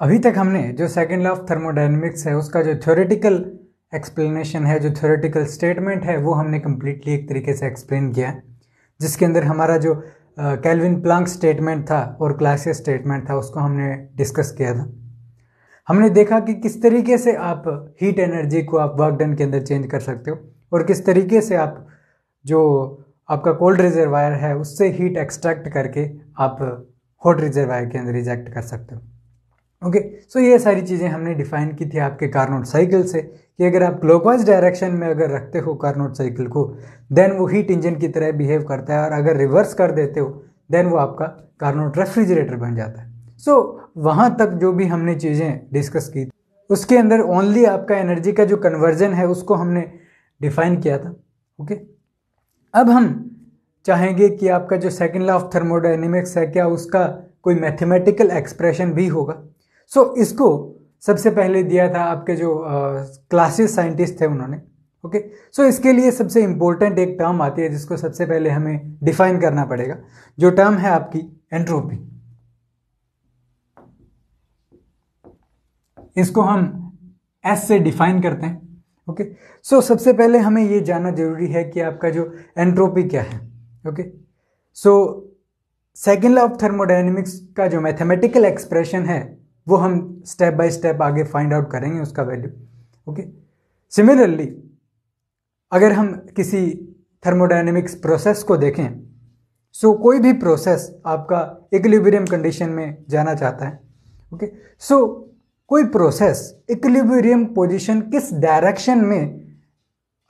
अभी तक हमने जो सेकेंड लॉ ऑफ थर्मोडायनेमिक्स है उसका जो थ्योरेटिकल एक्सप्लेनेशन है, जो थ्योरेटिकल स्टेटमेंट है, वो हमने कम्प्लीटली एक तरीके से एक्सप्लेन किया है, जिसके अंदर हमारा जो केल्विन प्लांक स्टेटमेंट था और क्लासियस स्टेटमेंट था उसको हमने डिस्कस किया था। हमने देखा कि किस तरीके से आप हीट एनर्जी को आप वर्क डन के अंदर चेंज कर सकते हो और किस तरीके से आप जो आपका कोल्ड रिजर्वायर है उससे हीट एक्सट्रैक्ट करके आप हॉट रिजर्वायर के अंदर रिजेक्ट कर सकते हो। ओके, सो ये सारी चीज़ें हमने डिफाइन की थी आपके कार्नोट साइकिल से कि अगर आप क्लॉकवाइज डायरेक्शन में अगर रखते हो कार्नोट साइकिल को, देन वो हीट इंजन की तरह बिहेव करता है, और अगर रिवर्स कर देते हो देन वो आपका कार्नोट रेफ्रिजरेटर बन जाता है। सो वहाँ तक जो भी हमने चीज़ें डिस्कस की उसके अंदर ओनली आपका एनर्जी का जो कन्वर्जन है उसको हमने डिफाइन किया था। ओके, अब हम चाहेंगे कि आपका जो सेकेंड लॉ ऑफ थर्मोडायनेमिक्स है क्या उसका कोई मैथमेटिकल एक्सप्रेशन भी होगा। सो इसको सबसे पहले दिया था आपके जो क्लासियस साइंटिस्ट थे उन्होंने। ओके, सो इसके लिए सबसे इंपॉर्टेंट एक टर्म आती है जिसको सबसे पहले हमें डिफाइन करना पड़ेगा, जो टर्म है आपकी एंट्रोपी। इसको हम एस से डिफाइन करते हैं। ओके, सो सबसे पहले हमें ये जानना जरूरी है कि आपका जो एंट्रोपी क्या है। Okay, so second law of thermodynamics का जो मैथमेटिकल एक्सप्रेशन है वो हम स्टेप बाय स्टेप आगे फाइंड आउट करेंगे उसका वैल्यू। ओके, सिमिलरली अगर हम किसी थर्मोडायनेमिक्स प्रोसेस को देखें, सो कोई भी प्रोसेस आपका इक्विलिब्रियम कंडीशन में जाना चाहता है। ओके, सो कोई प्रोसेस इक्विलिब्रियम पोजीशन किस डायरेक्शन में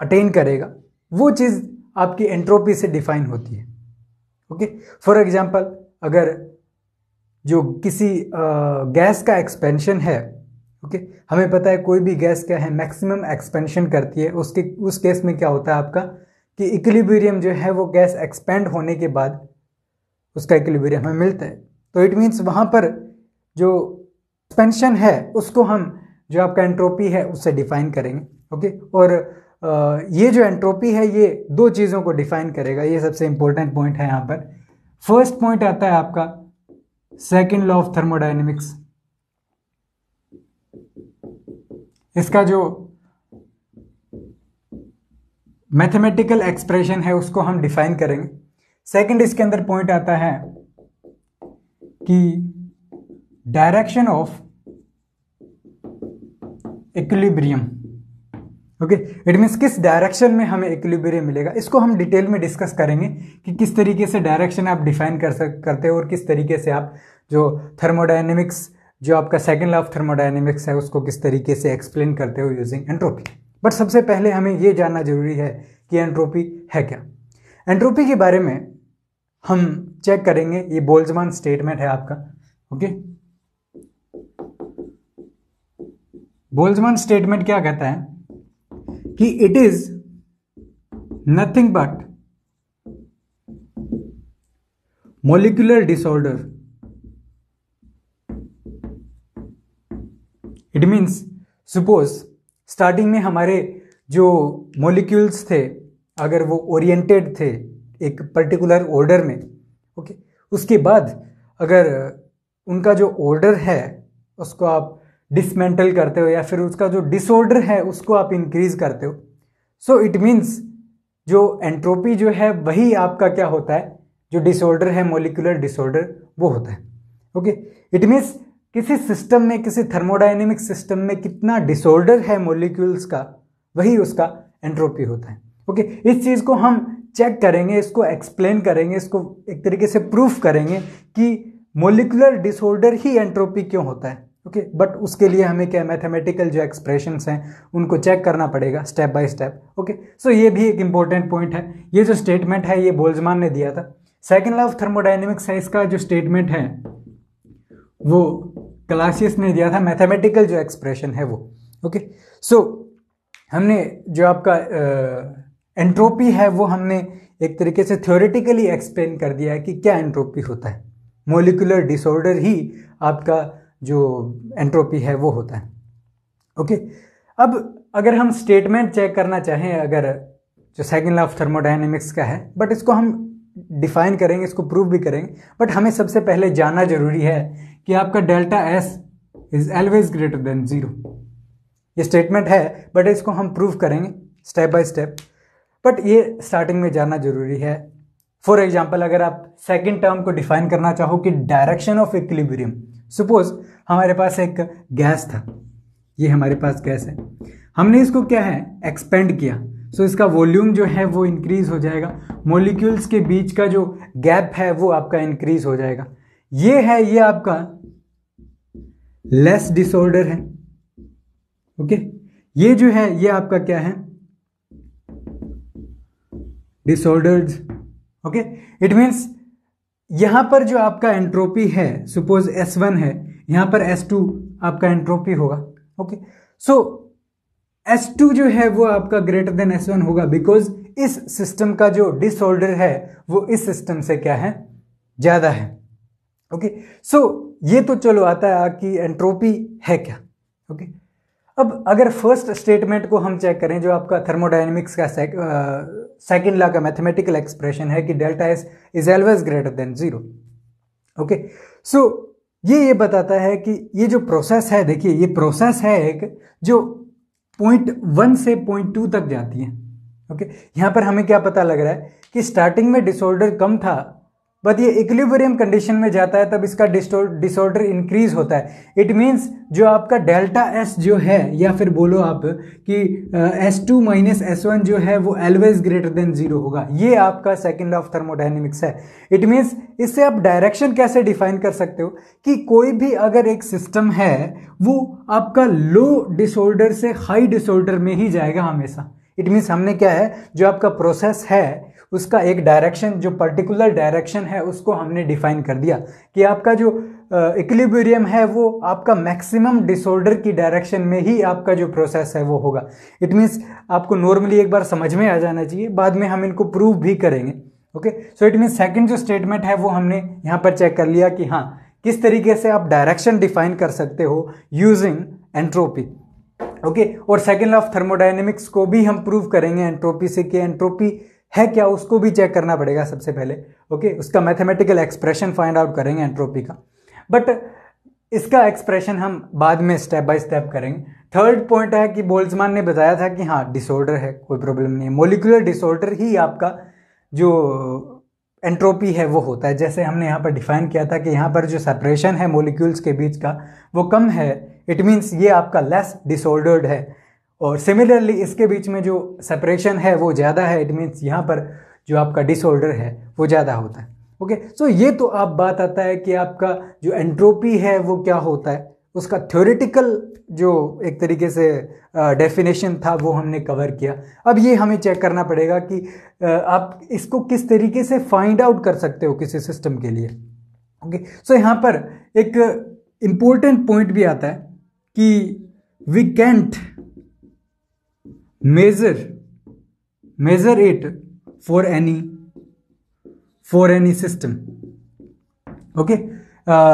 अटेन करेगा वो चीज़ आपकी एंट्रोपी से डिफाइन होती है। ओके, फॉर एग्जांपल अगर जो किसी गैस का एक्सपेंशन है, ओके, हमें पता है कोई भी गैस क्या है मैक्सिमम एक्सपेंशन करती है, उस केस में क्या होता है आपका कि इक्विलिब्रियम जो है वो गैस एक्सपेंड होने के बाद उसका इक्विलिब्रियम हमें मिलता है। तो इट मीन्स वहाँ पर जो एक्सपेंशन है उसको हम जो आपका एंट्रोपी है उससे डिफाइन करेंगे। ओके, और ये जो एंट्रोपी है ये दो चीज़ों को डिफाइन करेगा, ये सबसे इंपॉर्टेंट पॉइंट है यहाँ पर। फर्स्ट पॉइंट आता है आपका सेकेंड लॉ ऑफ थर्मोडायनेमिक्स। इसका जो मैथमेटिकल एक्सप्रेशन है उसको हम डिफाइन करेंगे। सेकंड इसके अंदर पॉइंट आता है कि direction of equilibrium. Okay, it means किस डायरेक्शन में हमें इक्विलिब्रियम मिलेगा, इसको हम डिटेल में डिस्कस करेंगे कि किस तरीके से डायरेक्शन आप डिफाइन करते हो और किस तरीके से आप जो थर्मोडायनेमिक्स जो आपका सेकेंड लॉ ऑफ थर्मोडायनेमिक्स है उसको किस तरीके से एक्सप्लेन करते हो यूजिंग एंट्रोपी। बट सबसे पहले हमें ये जानना जरूरी है कि एंट्रोपी है क्या। एंट्रोपी के बारे में हम चेक करेंगे, ये बोल्ट्जमान स्टेटमेंट है आपका। ओके, बोल्ट्जमान स्टेटमेंट क्या कहता है कि it is nothing but molecular disorder. It means suppose starting में हमारे जो मॉलिक्यूल्स थे अगर वो ओरिएंटेड थे एक पर्टिकुलर ऑर्डर में, ओके, उसके बाद अगर उनका जो ऑर्डर है उसको आप डिसमेंटल करते हो या फिर उसका जो डिसऑर्डर है उसको आप इंक्रीज करते हो, सो इट मीन्स जो एंट्रोपी जो है वही आपका क्या होता है, जो डिसऑर्डर है मॉलिक्यूलर डिसऑर्डर वो होता है। ओके, इट मीन्स किसी सिस्टम में, किसी थर्मोडायनेमिक सिस्टम में कितना डिसऑर्डर है मॉलिक्यूल्स का वही उसका एंट्रोपी होता है। ओके, इस चीज़ को हम चेक करेंगे, इसको एक्सप्लेन करेंगे, इसको एक तरीके से प्रूफ करेंगे कि मॉलिक्यूलर डिसऑर्डर ही एंट्रोपी क्यों होता है। ओके, बट उसके लिए हमें क्या मैथमेटिकल जो एक्सप्रेशंस हैं उनको चेक करना पड़ेगा step by step. Okay, so ये भी एक इंपॉर्टेंट पॉइंट है। ये जो स्टेटमेंट है ये बोल्ट्जमान ने दिया था। सेकेंड लॉ ऑफ थर्मोडायनेमिक्स है, इसका जो स्टेटमेंट है वो क्लासियस ने दिया था, मैथमेटिकल जो एक्सप्रेशन है वो। ओके, सो हमने जो आपका एंट्रोपी है वो हमने एक तरीके से थ्योरेटिकली एक्सप्लेन कर दिया है कि क्या एंट्रोपी होता है। मॉलिक्यूलर डिसऑर्डर ही आपका जो एंट्रोपी है वो होता है। ओके, अब अगर हम स्टेटमेंट चेक करना चाहें, अगर जो सेकेंड लॉ ऑफ थर्मोडायनेमिक्स का है, बट इसको हम डिफाइन करेंगे, इसको प्रूव भी करेंगे, बट हमें सबसे पहले जानना जरूरी है कि आपका delta S is always greater than 0। ये स्टेटमेंट है बट इसको हम प्रूव करेंगे स्टेप बाय स्टेप, बट ये स्टार्टिंग में जानना जरूरी है। फॉर एग्जाम्पल अगर आप सेकेंड टर्म को डिफाइन करना चाहो कि डायरेक्शन ऑफ इक्विलिब्रियम, सपोज हमारे पास एक गैस था, ये हमारे पास गैस है, हमने इसको क्या है एक्सपेंड किया, सो इसका वॉल्यूम जो है वो इंक्रीज हो जाएगा, मॉलिक्यूल्स के बीच का जो गैप है वो आपका इंक्रीज हो जाएगा। ये है, ये आपका लेस डिसऑर्डर है। ओके, ये जो है ये आपका क्या है डिसऑर्डर्ड। ओके, इट मीन्स यहां पर जो आपका एंट्रोपी है, सपोज S1 है, यहां पर S2 आपका एंट्रोपी होगा। ओके, सो S2 जो है वो आपका ग्रेटर देन S1 होगा, बिकॉज इस सिस्टम का जो डिसऑर्डर है वो इस सिस्टम से क्या है ज्यादा है। ओके, सो ये तो चलो आता है कि एंट्रोपी है क्या। ओके, अब अगर फर्स्ट स्टेटमेंट को हम चेक करें, जो आपका थर्मोडायनेमिक्स का सेकंड लॉ का मैथमेटिकल एक्सप्रेशन है कि delta S is always greater than 0। Okay, so ये बताता है कि ये जो प्रोसेस है, देखिए ये प्रोसेस है एक जो पॉइंट 1 से पॉइंट 2 तक जाती है। ओके, यहां पर हमें क्या पता लग रहा है कि स्टार्टिंग में डिसऑर्डर कम था, बट ये इक्विलिब्रियम कंडीशन में जाता है तब इसका डिसऑर्डर इंक्रीज होता है। इट मींस जो आपका डेल्टा एस जो है, या फिर बोलो आप कि S2 माइनस S1 जो है वो ऑलवेज ग्रेटर देन 0 होगा। ये आपका सेकंड लॉ ऑफ थर्मोडायनेमिक्स है। इट मींस इससे आप डायरेक्शन कैसे डिफाइन कर सकते हो कि कोई भी अगर एक सिस्टम है वो आपका लो डिसऑर्डर से हाई डिसऑर्डर में ही जाएगा हमेशा। इट मीन्स हमने क्या है, जो आपका प्रोसेस है उसका एक डायरेक्शन, जो पर्टिकुलर डायरेक्शन है उसको हमने डिफाइन कर दिया कि आपका जो इक्विलिब्रियम है वो आपका मैक्सिमम डिसऑर्डर की डायरेक्शन में ही आपका जो प्रोसेस है वो होगा। इट मीन्स आपको नॉर्मली एक बार समझ में आ जाना चाहिए, बाद में हम इनको प्रूव भी करेंगे। Okay, so it means second जो स्टेटमेंट है वो हमने यहाँ पर चेक कर लिया कि हाँ किस तरीके से आप डायरेक्शन डिफाइन कर सकते हो यूजिंग एंट्रोपी। ओके, और सेकेंड लॉ ऑफ थर्मोडायनेमिक्स को भी हम प्रूव करेंगे एंट्रोपी से कि एंट्रोपी है क्या, उसको भी चेक करना पड़ेगा सबसे पहले। ओके, उसका मैथमेटिकल एक्सप्रेशन फाइंड आउट करेंगे एंट्रोपी का, बट इसका एक्सप्रेशन हम बाद में स्टेप बाय स्टेप करेंगे। थर्ड पॉइंट है कि बोल्ट्जमान ने बताया था कि हाँ डिसऑर्डर है, कोई प्रॉब्लम नहीं है, मॉलिक्यूलर डिसऑर्डर ही आपका जो एंट्रोपी है वो होता है। जैसे हमने यहाँ पर डिफाइन किया था कि यहाँ पर जो सेपरेशन है मॉलिक्यूल्स के बीच का वो कम है, इट मीन्स ये आपका लेस डिसऑर्डर्ड है। और सिमिलरली इसके बीच में जो सेपरेशन है वो ज़्यादा है, इट मीन्स यहाँ पर जो आपका डिसऑर्डर है वो ज़्यादा होता है। ओके, सो ये तो आप बात आता है कि आपका जो एंट्रोपी है वो क्या होता है, उसका थ्योरेटिकल जो एक तरीके से डेफिनेशन था वो हमने कवर किया। अब ये हमें चेक करना पड़ेगा कि आप इसको किस तरीके से फाइंड आउट कर सकते हो किसी सिस्टम के लिए। ओके, सो यहाँ पर एक इम्पोर्टेंट पॉइंट भी आता है कि we can't measure it for any system. Okay,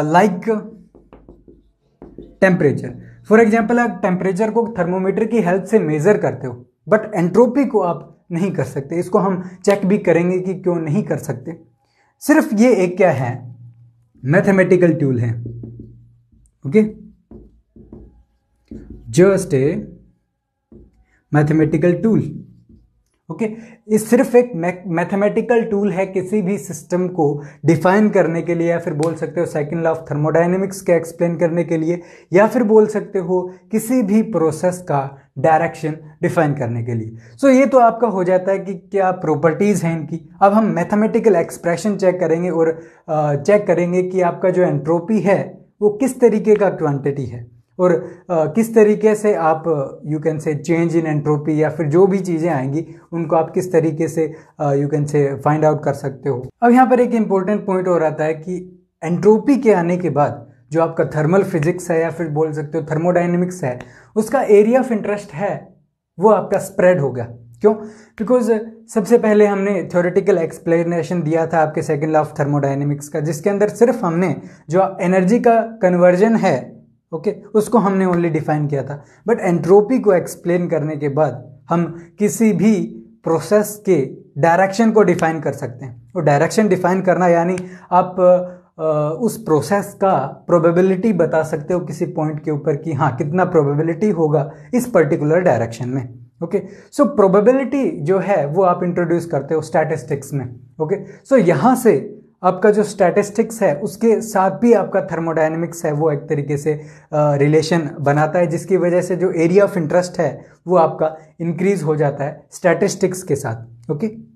like temperature. For example आप टेम्परेचर को थर्मोमीटर की हेल्प से मेजर करते हो, बट एंट्रोपी को आप नहीं कर सकते। इसको हम चेक भी करेंगे कि क्यों नहीं कर सकते। सिर्फ ये एक क्या है, मैथमेटिकल टूल है। Okay, just a mathematical tool. Okay, ये सिर्फ एक मैथमेटिकल टूल है किसी भी सिस्टम को डिफाइन करने के लिए, या फिर बोल सकते हो सेकंड लॉ ऑफ थर्मोडायनेमिक्स के एक्सप्लेन करने के लिए, या फिर बोल सकते हो किसी भी प्रोसेस का डायरेक्शन डिफाइन करने के लिए। सो ये तो आपका हो जाता है कि क्या प्रॉपर्टीज हैं इनकी। अब हम मैथमेटिकल एक्सप्रेशन चेक करेंगे और चेक करेंगे कि आपका जो एंट्रोपी है वो किस तरीके का क्वांटिटी है, और किस तरीके से आप you can say change in entropy, या फिर जो भी चीज़ें आएंगी उनको आप किस तरीके से you can say find out कर सकते हो। अब यहाँ पर एक इम्पोर्टेंट पॉइंट और आता है कि एंट्रोपी के आने के बाद जो आपका थर्मल फिजिक्स है, या फिर बोल सकते हो थर्मोडायनेमिक्स है, उसका एरिया ऑफ इंटरेस्ट है वो आपका स्प्रेड हो गया। क्यों? बिकॉज सबसे पहले हमने थ्योरेटिकल एक्सप्लेनेशन दिया था आपके सेकेंड लॉ ऑफ थर्मोडायनेमिक्स का, जिसके अंदर सिर्फ हमने जो एनर्जी का कन्वर्जन है ओके उसको हमने ओनली डिफाइन किया था। बट एंट्रोपी को एक्सप्लेन करने के बाद हम किसी भी प्रोसेस के डायरेक्शन को डिफाइन कर सकते हैं। और डायरेक्शन डिफाइन करना यानी आप उस प्रोसेस का प्रोबेबिलिटी बता सकते हो किसी पॉइंट के ऊपर कि हाँ कितना प्रोबेबिलिटी होगा इस पर्टिकुलर डायरेक्शन में। ओके, सो प्रोबेबिलिटी जो है वो आप इंट्रोड्यूस करते हो स्टैटिस्टिक्स में। ओके, सो यहाँ से आपका जो स्टैटिस्टिक्स है उसके साथ भी आपका थर्मोडायनेमिक्स है वो एक तरीके से रिलेशन बनाता है, जिसकी वजह से जो एरिया ऑफ इंटरेस्ट है वो आपका इंक्रीज हो जाता है स्टैटिस्टिक्स के साथ। ओके।